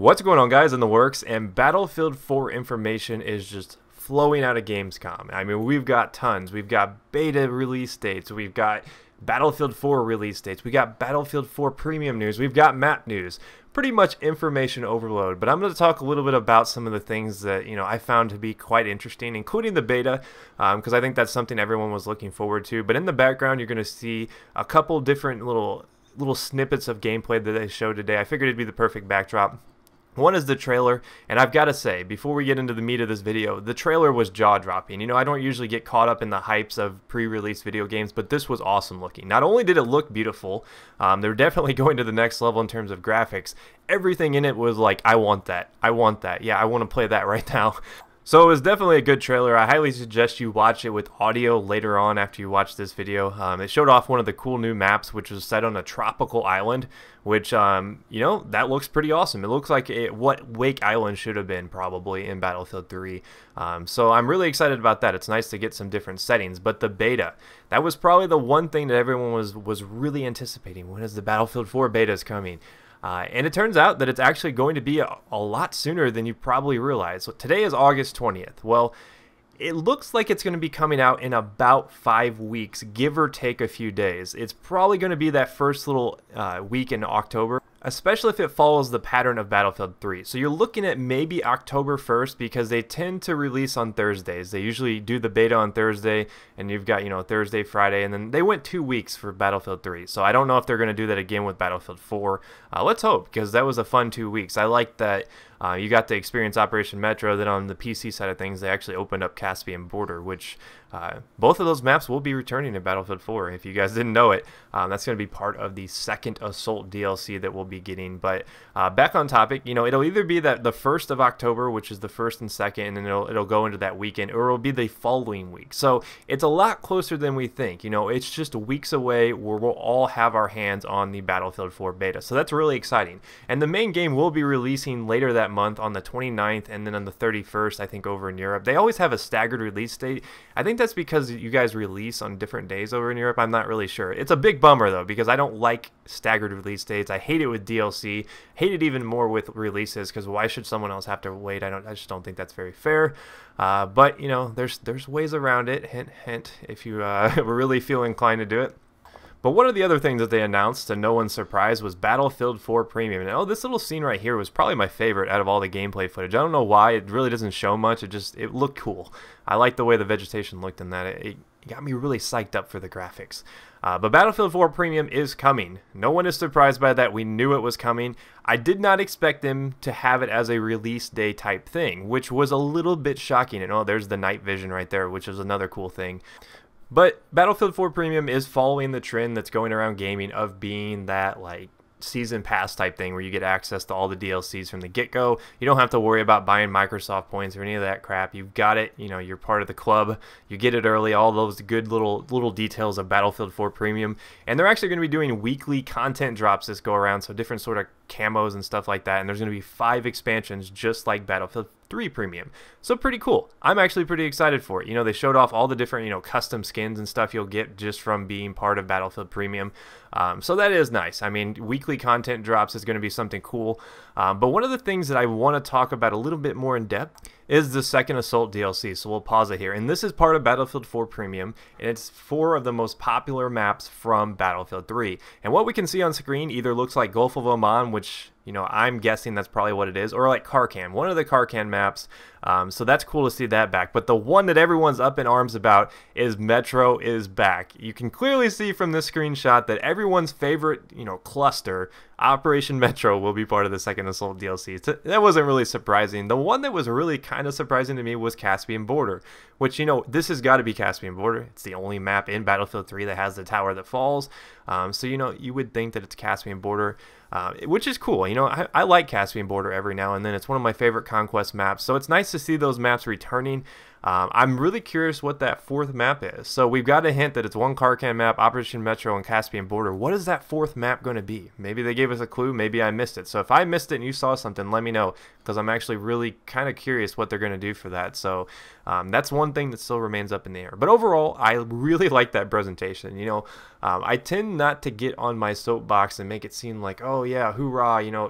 What's going on, guys, in the works? And Battlefield 4 information is just flowing out of Gamescom. I mean, we've got tons. We've got beta release dates. We've got Battlefield 4 release dates. We got Battlefield 4 premium news. We've got map news. Pretty much information overload. But I'm going to talk a little bit about some of the things that I found to be quite interesting, including the beta, because I think that's something everyone was looking forward to. But in the background, you're going to see a couple different little snippets of gameplay that they showed today. I figured it'd be the perfect backdrop. One is the trailer, and I've got to say, before we get into the meat of this video, the trailer was jaw-dropping. I don't usually get caught up in the hypes of pre-release video games, but this was awesome looking. Not only did it look beautiful, they're definitely going to the next level in terms of graphics. Everything in it was like, I want that. I want that. Yeah, I want to play that right now. So it was definitely a good trailer. I highly suggest you watch it with audio later on after you watch this video. It showed off one of the cool new maps, which was set on a tropical island, which, that looks pretty awesome. It looks like what Wake Island should have been probably in Battlefield 3. So I'm really excited about that. It's nice to get some different settings. But the beta, that was probably the one thing that everyone was really anticipating. When is the Battlefield 4 betas coming? And it turns out that it's actually going to be a lot sooner than you probably realize. So today is August 20th. Well, it looks like it's going to be coming out in about 5 weeks, give or take a few days. It's probably going to be that first little week in October, especially if it follows the pattern of Battlefield 3. So you're looking at maybe October 1st because they tend to release on Thursdays. They usually do the beta on Thursday, and you've got, Thursday, Friday, and then they went 2 weeks for Battlefield 3. So I don't know if they're going to do that again with Battlefield 4. Let's hope, because that was a fun 2 weeks. I like that you got to experience Operation Metro. Then on the PC side of things, they actually opened up Caspain Border, which both of those maps will be returning in Battlefield 4. If you guys didn't know it, that's going to be part of the second Assault DLC that we'll be getting. But back on topic, it'll either be that the 1st of October, which is the 1st and 2nd, and then it'll go into that weekend, or it'll be the following week. So it's a lot closer than we think. It's just weeks away where we'll all have our hands on the Battlefield 4 beta. So that's really exciting. And the main game will be releasing later that month on the 29th, and then on the 31st, I think, over in Europe. They always have a staggered release date. I think that's because you guys release on different days over in Europe. I'm not really sure. It's a big bummer, though, because I don't like staggered release dates. I hate it with DLC. Hate it even more with releases, because why should someone else have to wait? I just don't think that's very fair. But there's ways around it. Hint, hint. If you really feel inclined to do it. But one of the other things that they announced, to no one's surprise, was Battlefield 4 Premium. And this little scene right here was probably my favorite out of all the gameplay footage. I don't know why. It really doesn't show much. It looked cool. I like the way the vegetation looked in that. It got me really psyched up for the graphics. But Battlefield 4 Premium is coming. No one is surprised by that. We knew it was coming. I did not expect them to have it as a release day type thing, which was a little bit shocking. And there's the night vision right there, which is another cool thing. But Battlefield 4 Premium is following the trend that's going around gaming of being that, season pass type thing where you get access to all the DLCs from the get-go. You don't have to worry about buying Microsoft points or any of that crap. You've got it. You're part of the club. You get it early. All those good little details of Battlefield 4 Premium. And they're actually going to be doing weekly content drops this go around, so different sort of camos and stuff like that. And there's going to be 5 expansions just like Battlefield 3 Premium. So pretty cool. I'm actually pretty excited for it. They showed off all the different, custom skins and stuff you'll get just from being part of Battlefield Premium. So that is nice. I mean, weekly content drops is going to be something cool. But one of the things that I want to talk about a little bit more in depth is the second Assault DLC. So we'll pause it here. And this is part of Battlefield 4 Premium, and it's 4 of the most popular maps from Battlefield 3. And what we can see on screen either looks like Gulf of Oman, which I'm guessing that's probably what it is, or like Karkan, one of the Karkan maps. So that's cool to see that back. But the one that everyone's up in arms about is Metro is back. You can clearly see from this screenshot that everyone's favorite, cluster, Operation Metro, will be part of the second Assault DLC. That wasn't really surprising. The one that was really kind of surprising to me was Caspain Border, which, this has got to be Caspain Border. It's the only map in Battlefield 3 that has the tower that falls. So, you would think that it's Caspain Border, which is cool. I like Caspain Border every now and then. It's one of my favorite Conquest maps. So it's nice to see those maps returning. I'm really curious what that 4th map is. So we've got a hint that it's one Karkan map, Operation Metro, and Caspain Border. What is that 4th map going to be? Maybe they gave us a clue. Maybe I missed it. So if I missed it and you saw something, let me know, because I'm actually really kind of curious what they're going to do for that. So That's one thing that still remains up in the air. But overall, I really like that presentation. I tend not to get on my soapbox and make it seem like, oh yeah, hoorah,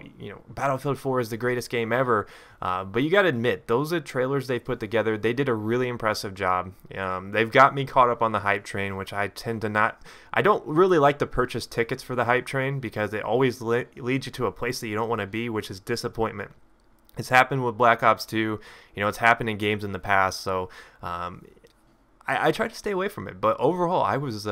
Battlefield 4 is the greatest game ever. But you got to admit, those are trailers they put together. They did a really impressive job. They've got me caught up on the hype train, which I tend to not. I don't really like to purchase tickets for the hype train because it always leads you to a place that you don't want to be, which is disappointment. It's happened with Black Ops 2. It's happened in games in the past. So I try to stay away from it. But overall, I was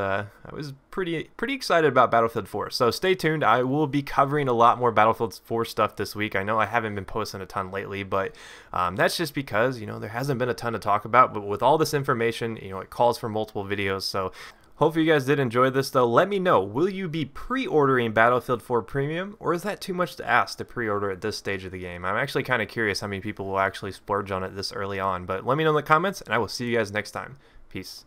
pretty excited about Battlefield 4. So stay tuned. I will be covering a lot more Battlefield 4 stuff this week. I know I haven't been posting a ton lately, but that's just because there hasn't been a ton to talk about. But with all this information, it calls for multiple videos. So hopefully you guys did enjoy this, though. Let me know, will you be pre-ordering Battlefield 4 Premium, or is that too much to ask to pre-order at this stage of the game? I'm actually kind of curious how many people will actually splurge on it this early on, but let me know in the comments, and I will see you guys next time. Peace.